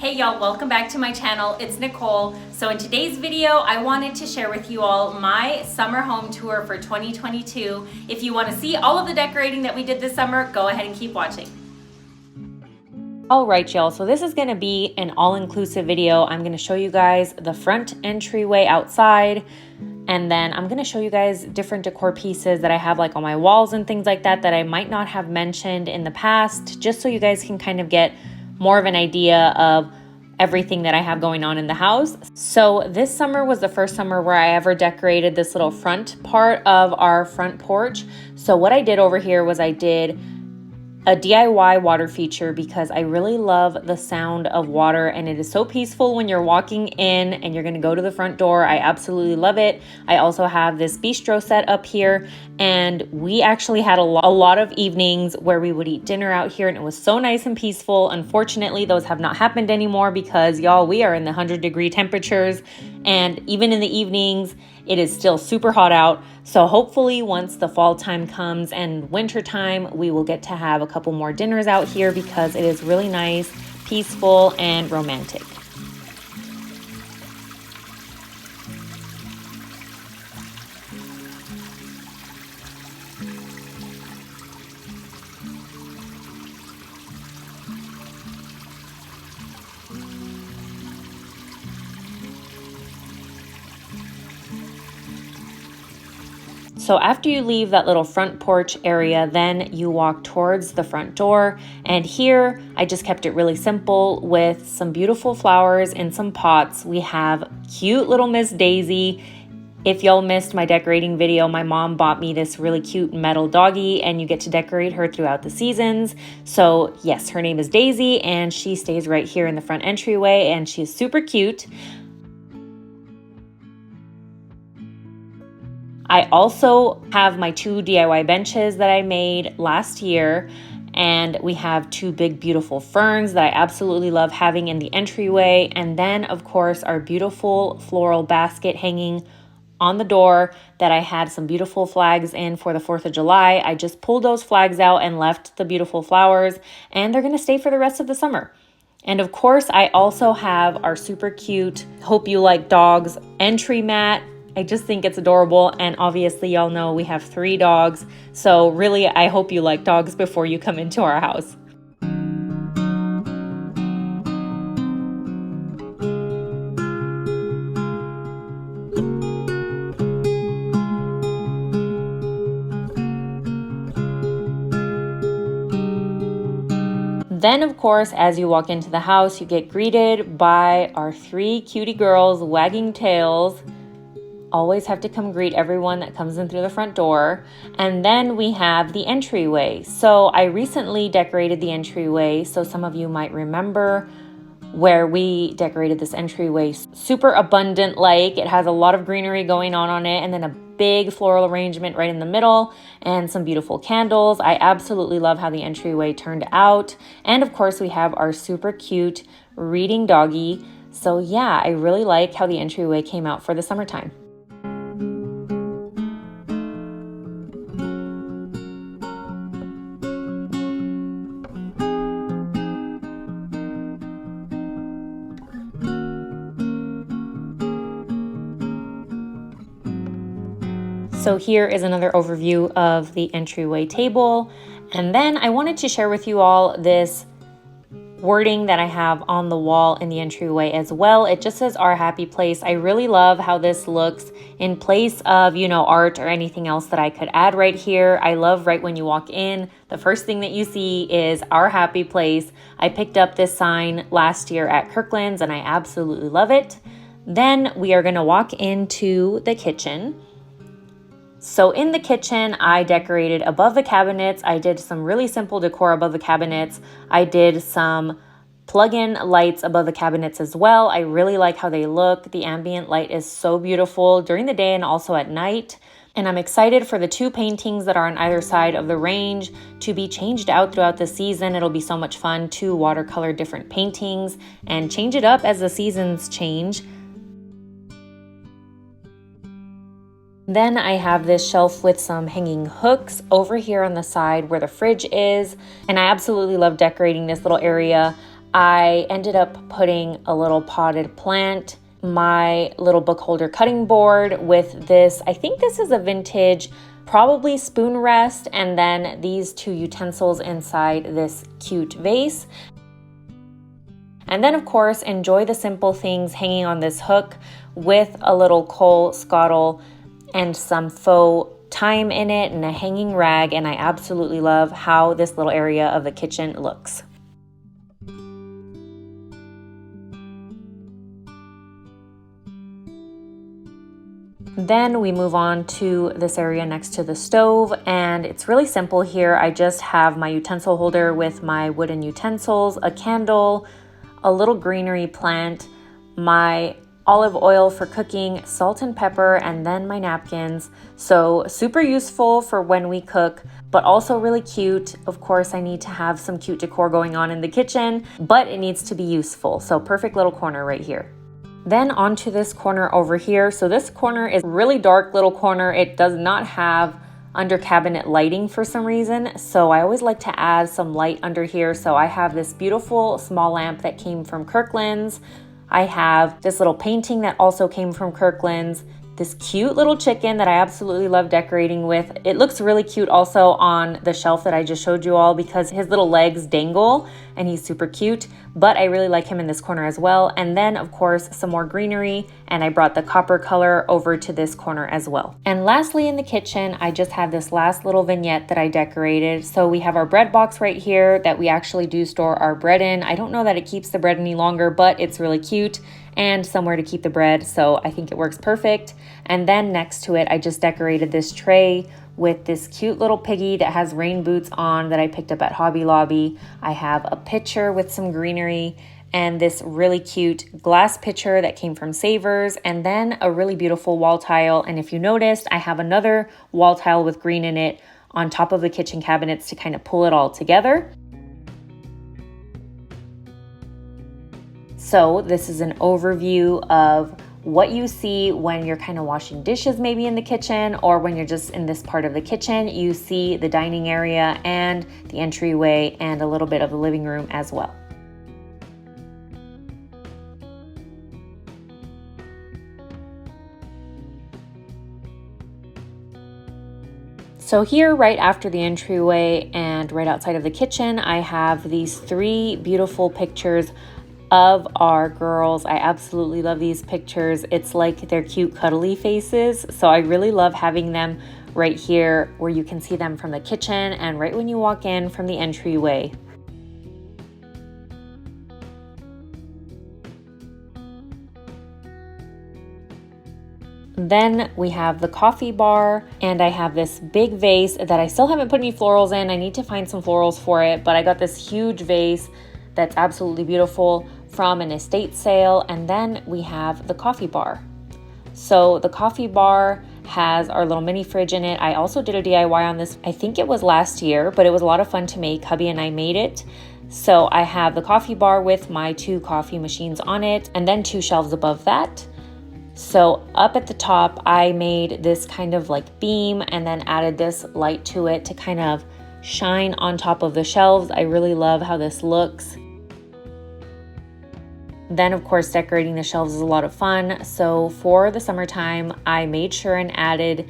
Hey y'all, welcome back to my channel. It's Nicole. So in today's video, I wanted to share with you all my summer home tour for 2022. If you want to see all of the decorating that we did this summer, go ahead and keep watching. All right, y'all, so this is going to be an all-inclusive video. I'm going to show you guys the front entryway outside, and then I'm going to show you guys different decor pieces that I have like on my walls and things like that I might not have mentioned in the past, just so you guys can kind of get more of an idea of everything that I have going on in the house. So this summer was the first summer where I ever decorated this little front part of our front porch. So what I did over here was I did a DIY water feature because I really love the sound of water, and it is so peaceful when you're walking in and you're gonna go to the front door. I absolutely love it. I also have this bistro set up here, and we actually had a lot of evenings where we would eat dinner out here, and it was so nice and peaceful. Unfortunately, those have not happened anymore because y'all, we are in the 100-degree temperatures, and even in the evenings, it is still super hot out. So hopefully once the fall time comes and winter time, we will get to have a couple more dinners out here because it is really nice, peaceful, and romantic. So after you leave that little front porch area, then you walk towards the front door. And here I just kept it really simple with some beautiful flowers in some pots. We have cute little Miss Daisy. If y'all missed my decorating video, my mom bought me this really cute metal doggy, and you get to decorate her throughout the seasons. So yes, her name is Daisy, and she stays right here in the front entryway, and she's super cute. I also have my 2 DIY benches that I made last year, and we have 2 big beautiful ferns that I absolutely love having in the entryway, and then of course our beautiful floral basket hanging on the door that I had some beautiful flags in for the 4th of July. I just pulled those flags out and left the beautiful flowers, and they're gonna stay for the rest of the summer. And of course I also have our super cute Hope You Like Dogs entry mat. I just think it's adorable, and obviously y'all know we have 3 dogs, so really I hope you like dogs before you come into our house. Then, of course, as you walk into the house, you get greeted by our 3 cutie girls wagging tails. Always have to come greet everyone that comes in through the front door. And then we have the entryway. So I recently decorated the entryway, so some of you might remember where we decorated this entryway super abundant, like it has a lot of greenery going on it, and then a big floral arrangement right in the middle and some beautiful candles. I absolutely love how the entryway turned out. And of course we have our super cute reading doggy. So yeah, I really like how the entryway came out for the summertime. So here is another overview of the entryway table. And then I wanted to share with you all this wording that I have on the wall in the entryway as well. It just says Our Happy Place. I really love how this looks in place of, art or anything else that I could add right here. I love right when you walk in, the first thing that you see is Our Happy Place. I picked up this sign last year at Kirkland's and I absolutely love it. Then we are gonna walk into the kitchen. So in the kitchen, I decorated above the cabinets. I did some really simple decor above the cabinets. I did some plug-in lights above the cabinets as well. I really like how they look. The ambient light is so beautiful during the day and also at night. And I'm excited for the 2 paintings that are on either side of the range to be changed out throughout the season. It'll be so much fun to watercolor different paintings and change it up as the seasons change. Then I have this shelf with some hanging hooks over here on the side where the fridge is, and I absolutely love decorating this little area. I ended up putting a little potted plant, my little book holder cutting board with this, I think this is a vintage, probably spoon rest, and then these two utensils inside this cute vase. And then of course, enjoy the simple things hanging on this hook with a little coal scuttle and some faux thyme in it and a hanging rag, and I absolutely love how this little area of the kitchen looks. Then we move on to this area next to the stove, and it's really simple here. I just have my utensil holder with my wooden utensils, a candle, a little greenery plant, my olive oil for cooking, salt and pepper, and then my napkins. So super useful for when we cook, but also really cute. Of course, I need to have some cute decor going on in the kitchen, but it needs to be useful. So perfect little corner right here. Then onto this corner over here. So this corner is a really dark little corner. It does not have under cabinet lighting for some reason. So I always like to add some light under here. So I have this beautiful small lamp that came from Kirkland's. I have this little painting that also came from Kirkland's. This cute little chicken that I absolutely love decorating with. It looks really cute also on the shelf that I just showed you all because his little legs dangle and he's super cute, but I really like him in this corner as well. And then of course, some more greenery, and I brought the copper color over to this corner as well. And lastly in the kitchen, I just have this last little vignette that I decorated. So we have our bread box right here that we actually do store our bread in. I don't know that it keeps the bread any longer, but it's really cute and somewhere to keep the bread, so I think it works perfect. And then next to it, I just decorated this tray with this cute little piggy that has rain boots on that I picked up at Hobby Lobby. I have a pitcher with some greenery and this really cute glass pitcher that came from Savers, and then a really beautiful wall tile. And if you noticed, I have another wall tile with green in it on top of the kitchen cabinets to kind of pull it all together. So this is an overview of what you see when you're kind of washing dishes maybe in the kitchen, or when you're just in this part of the kitchen. You see the dining area and the entryway and a little bit of the living room as well. So here, right after the entryway and right outside of the kitchen, I have these three beautiful pictures of our girls. I absolutely love these pictures. It's like they're cute cuddly faces. So I really love having them right here where you can see them from the kitchen and right when you walk in from the entryway. Then we have the coffee bar, and I have this big vase that I still haven't put any florals in. I need to find some florals for it, but I got this huge vase that's absolutely beautiful from an estate sale. And then we have the coffee bar. So the coffee bar has our little mini fridge in it. I also did a DIY on this. I think it was last year, but it was a lot of fun to make. Hubby and I made it. So I have the coffee bar with my 2 coffee machines on it, and then 2 shelves above that. So up at the top, I made this kind of like beam and then added this light to it to kind of shine on top of the shelves. I really love how this looks. Then of course, decorating the shelves is a lot of fun. So for the summertime, I made sure and added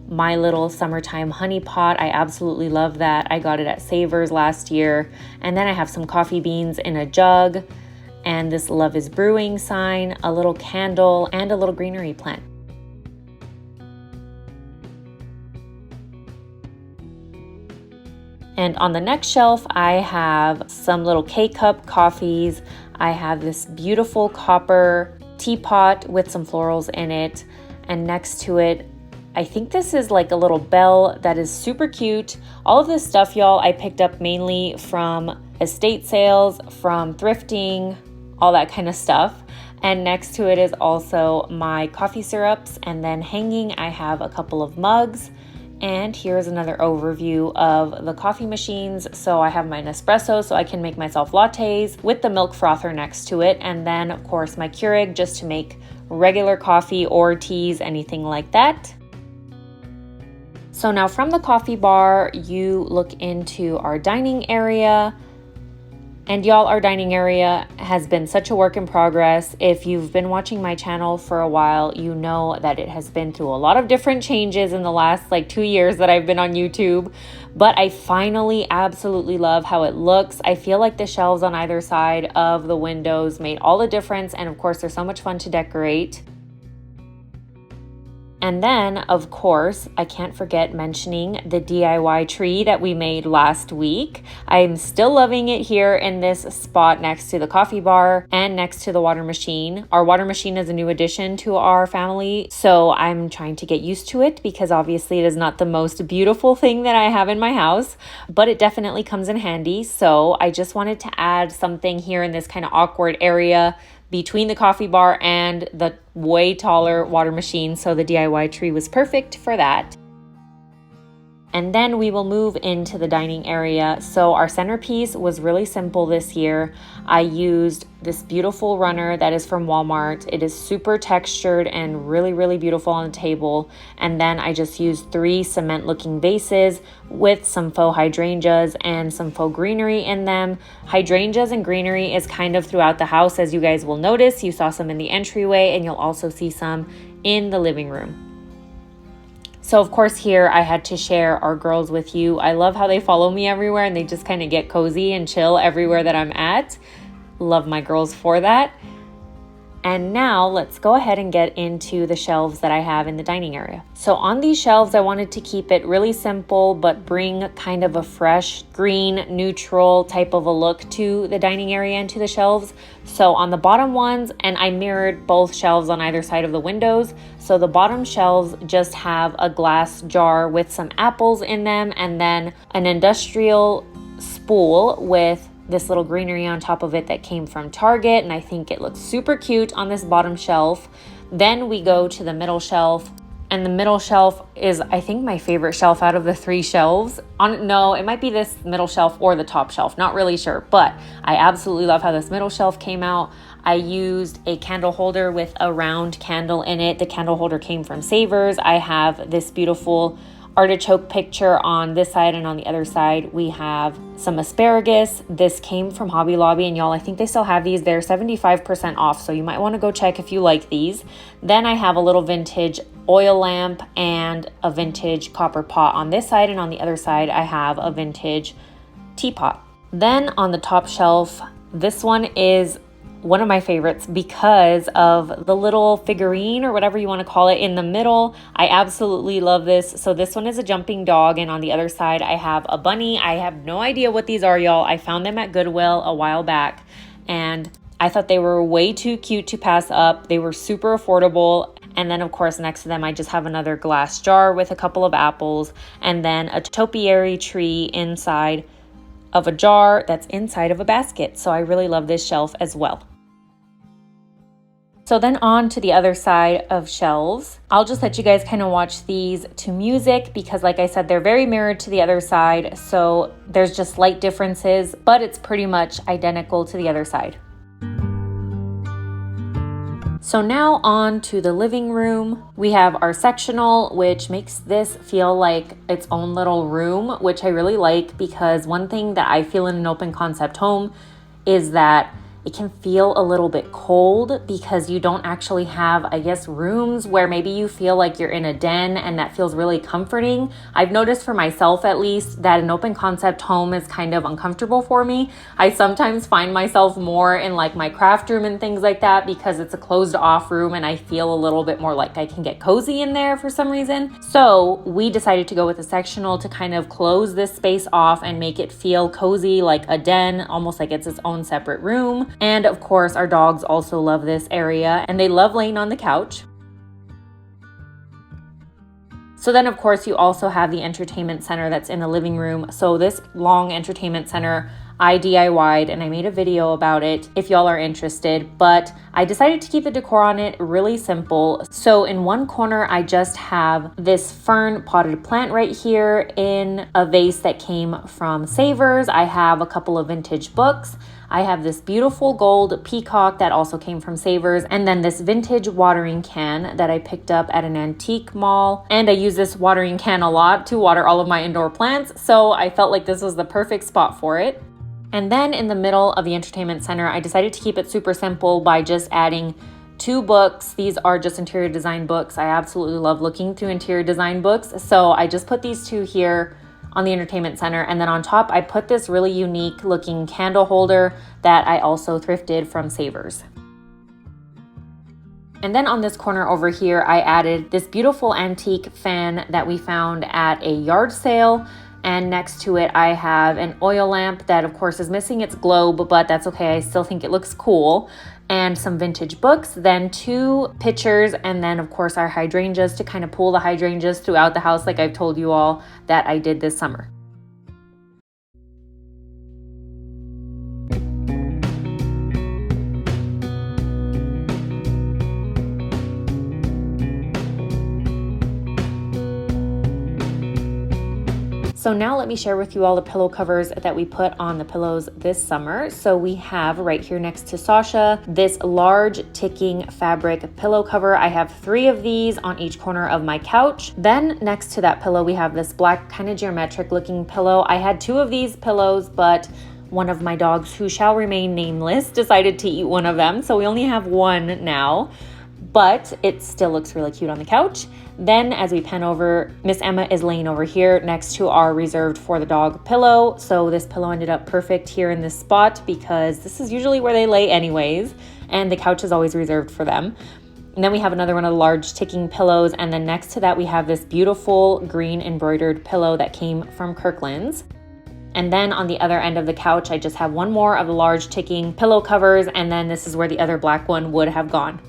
my little summertime honey pot. I absolutely love that. I got it at Savers last year. And then I have some coffee beans in a jug, and this Love is Brewing sign, a little candle, and a little greenery plant. And on the next shelf, I have some little K-cup coffees. I have this beautiful copper teapot with some florals in it. And next to it, I think this is like a little bell that is super cute. All of this stuff, y'all, I picked up mainly from estate sales, from thrifting, all that kind of stuff. And next to it is also my coffee syrups. And then hanging, I have a couple of mugs. And here's another overview of the coffee machines. So I have my Nespresso so I can make myself lattes with the milk frother next to it. And then of course my Keurig just to make regular coffee or teas, anything like that. So now from the coffee bar, you look into our dining area. And y'all, our dining area has been such a work in progress. If you've been watching my channel for a while, you know that it has been through a lot of different changes in the last 2 years that I've been on YouTube. But I finally absolutely love how it looks. I feel like the shelves on either side of the windows made all the difference. And of course, they're so much fun to decorate. And then, of course, I can't forget mentioning the DIY tree that we made last week. I'm still loving it here in this spot next to the coffee bar and next to the water machine. Our water machine is a new addition to our family, so I'm trying to get used to it because obviously it is not the most beautiful thing that I have in my house, but it definitely comes in handy. So I just wanted to add something here in this kind of awkward area between the coffee bar and the way taller water machine, so the DIY tree was perfect for that. And then we will move into the dining area. So our centerpiece was really simple this year. I used this beautiful runner that is from Walmart. It is super textured and really, really beautiful on the table. And then I just used 3 cement looking vases with some faux hydrangeas and some faux greenery in them. Hydrangeas and greenery is kind of throughout the house, as you guys will notice. You saw some in the entryway and you'll also see some in the living room. So of course here I had to share our girls with you. I love how they follow me everywhere and they just kind of get cozy and chill everywhere that I'm at. Love my girls for that. And now let's go ahead and get into the shelves that I have in the dining area. So on these shelves, I wanted to keep it really simple, but bring kind of a fresh green, neutral type of a look to the dining area and to the shelves. So on the bottom ones, and I mirrored both shelves on either side of the windows. So the bottom shelves just have a glass jar with some apples in them and then an industrial spool with this little greenery on top of it that came from Target, and I think it looks super cute on this bottom shelf. Then we go to the middle shelf, and the middle shelf is, I think, my favorite shelf out of the 3 shelves. No, it might be this middle shelf or the top shelf, not really sure, but I absolutely love how this middle shelf came out. I used a candle holder with a round candle in it. The candle holder came from Savers. I have this beautiful artichoke picture on this side, and on the other side we have some asparagus. This came from Hobby Lobby, and y'all, I think they still have these. They're 75% off, so you might want to go check if you like these. Then I have a little vintage oil lamp and a vintage copper pot on this side, and on the other side I have a vintage teapot. Then on the top shelf, this one is one of my favorites because of the little figurine or whatever you want to call it in the middle. I absolutely love this. So this one is a jumping dog, and on the other side I have a bunny. I have no idea what these are, y'all. I found them at Goodwill a while back and I thought they were way too cute to pass up. They were super affordable. And then of course next to them I just have another glass jar with a couple of apples and then a topiary tree inside of a jar that's inside of a basket. So I really love this shelf as well. So then on to the other side of shelves. I'll just let you guys kind of watch these to music because like I said, they're very mirrored to the other side. So there's just slight differences, but it's pretty much identical to the other side. So now on to the living room. We have our sectional, which makes this feel like its own little room, which I really like because one thing that I feel in an open concept home is that it can feel a little bit cold because you don't actually have, I guess, rooms where maybe you feel like you're in a den, and that feels really comforting. I've noticed for myself at least that an open concept home is kind of uncomfortable for me. I sometimes find myself more in like my craft room and things like that because it's a closed off room and I feel a little bit more like I can get cozy in there for some reason. So we decided to go with a sectional to kind of close this space off and make it feel cozy like a den, almost like it's its own separate room. And of course, our dogs also love this area and they love laying on the couch. So then of course you also have the entertainment center that's in the living room. So this long entertainment center I DIY'd and I made a video about it if y'all are interested, but I decided to keep the decor on it really simple. So in one corner, I just have this fern potted plant right here in a vase that came from Savers. I have a couple of vintage books. I have this beautiful gold peacock that also came from Savers, and then this vintage watering can that I picked up at an antique mall. And I use this watering can a lot to water all of my indoor plants, so I felt like this was the perfect spot for it. And then in the middle of the entertainment center, I decided to keep it super simple by just adding 2 books. These are just interior design books. I absolutely love looking through interior design books. So I just put these 2 here on the entertainment center. And then on top, I put this really unique looking candle holder that I also thrifted from Savers. And then on this corner over here, I added this beautiful antique fan that we found at a yard sale. And next to it, I have an oil lamp that of course is missing its globe, but that's okay. I still think it looks cool. And some vintage books, then 2 pictures, and then of course our hydrangeas to kind of pull the hydrangeas throughout the house like I've told you all that I did this summer. So now let me share with you all the pillow covers that we put on the pillows this summer. So we have right here next to Sasha, this large ticking fabric pillow cover. I have 3 of these on each corner of my couch. Then next to that pillow, we have this black kind of geometric looking pillow. I had 2 of these pillows, but one of my dogs, who shall remain nameless, decided to eat one of them. So we only have 1 now, but it still looks really cute on the couch. Then as we pan over, Miss Emma is laying over here next to our reserved for the dog pillow. So this pillow ended up perfect here in this spot because this is usually where they lay anyways, and the couch is always reserved for them. And then we have another one of the large ticking pillows, and then next to that we have this beautiful green embroidered pillow that came from Kirkland's. And then on the other end of the couch, I just have 1 more of the large ticking pillow covers, and then this is where the other black one would have gone.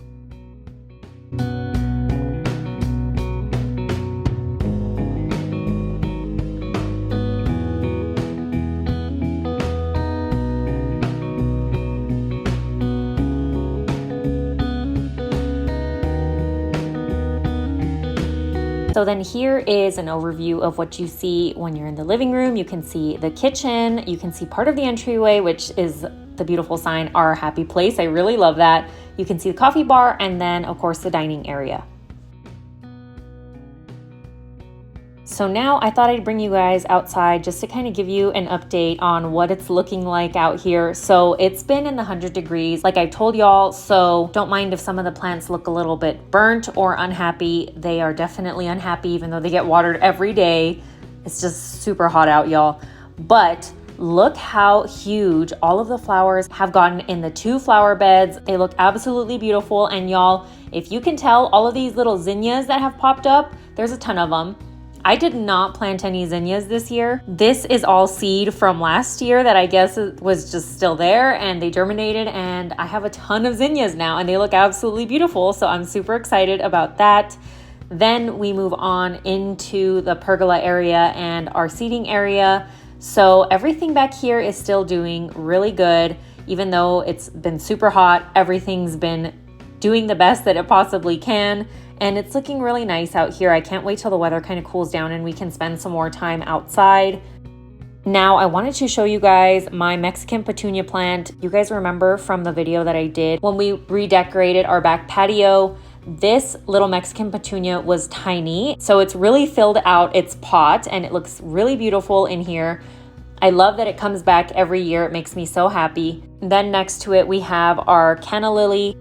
So then here is an overview of what you see when you're in the living room. You can see the kitchen, you can see part of the entryway, which is the beautiful sign, Our Happy Place. I really love that. You can see the coffee bar, and then of course the dining area. So now I thought I'd bring you guys outside just to kind of give you an update on what it's looking like out here. So it's been in the 100 degrees, like I told y'all, so don't mind if some of the plants look a little bit burnt or unhappy. They are definitely unhappy, even though they get watered every day. It's just super hot out, y'all. But look how huge all of the flowers have gotten in the 2 flower beds. They look absolutely beautiful. And y'all, if you can tell, all of these little zinnias that have popped up, there's a ton of them. I did not plant any zinnias this year. This is all seed from last year that I guess was just still there, and they germinated, and I have a ton of zinnias now and they look absolutely beautiful. So I'm super excited about that. Then we move on into the pergola area and our seating area. So everything back here is still doing really good. Even though it's been super hot, everything's been doing the best that it possibly can. And it's looking really nice out here. I can't wait till the weather kind of cools down and we can spend some more time outside. Now, I wanted to show you guys my Mexican petunia plant. You guys remember from the video that I did when we redecorated our back patio, this little Mexican petunia was tiny. So it's really filled out its pot and it looks really beautiful in here. I love that it comes back every year. It makes me so happy. Then next to it, we have our canna lily.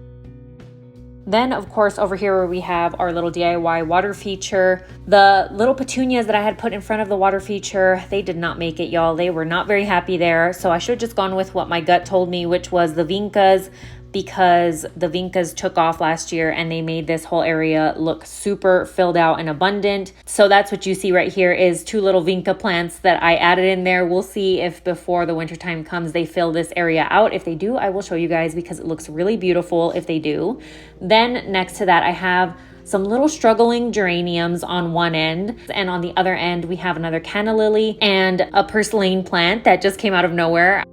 Then, of course, over here where we have our little DIY water feature, the little petunias that I had put in front of the water feature, they did not make it, y'all. They were not very happy there. So I should have just gone with what my gut told me, which was the vincas, because the vincas took off last year and they made this whole area look super filled out and abundant. So that's what you see right here is 2 little vinca plants that I added in there. We'll see if before the wintertime comes, they fill this area out. If they do, I will show you guys because it looks really beautiful if they do. Then next to that, I have some little struggling geraniums on one end, and on the other end, we have another canna lily and a purslane plant that just came out of nowhere.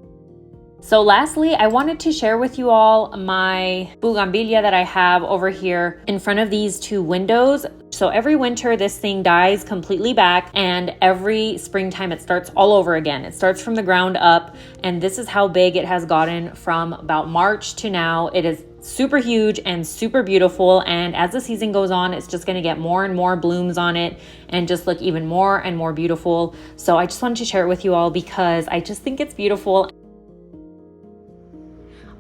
So lastly, I wanted to share with you all my Bugambilia that I have over here in front of these 2 windows. So every winter, this thing dies completely back, and every springtime, it starts all over again. It starts from the ground up, and this is how big it has gotten from about March to now. It is super huge and super beautiful, and as the season goes on, it's just going to get more and more blooms on it and just look even more and more beautiful. So I just wanted to share it with you all because I just think it's beautiful.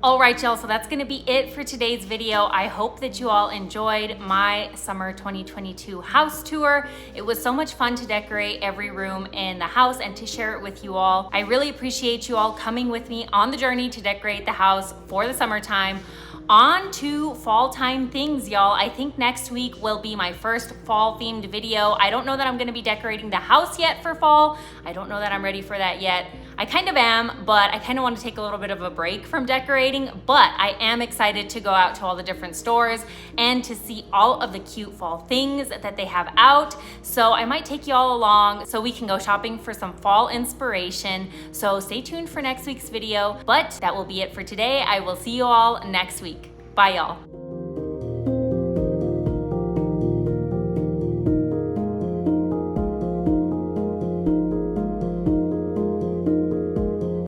All right, y'all, so that's gonna be it for today's video. I hope that you all enjoyed my summer 2022 house tour. It was so much fun to decorate every room in the house and to share it with you all. I really appreciate you all coming with me on the journey to decorate the house for the summertime. On to fall time things, y'all. I think next week will be my first fall themed video. I don't know that I'm gonna be decorating the house yet for fall. I don't know that I'm ready for that yet. I kind of am, but I kind of want to take a little bit of a break from decorating, but I am excited to go out to all the different stores and to see all of the cute fall things that they have out. So I might take you all along so we can go shopping for some fall inspiration. So stay tuned for next week's video, but that will be it for today. I will see you all next week. Bye, y'all.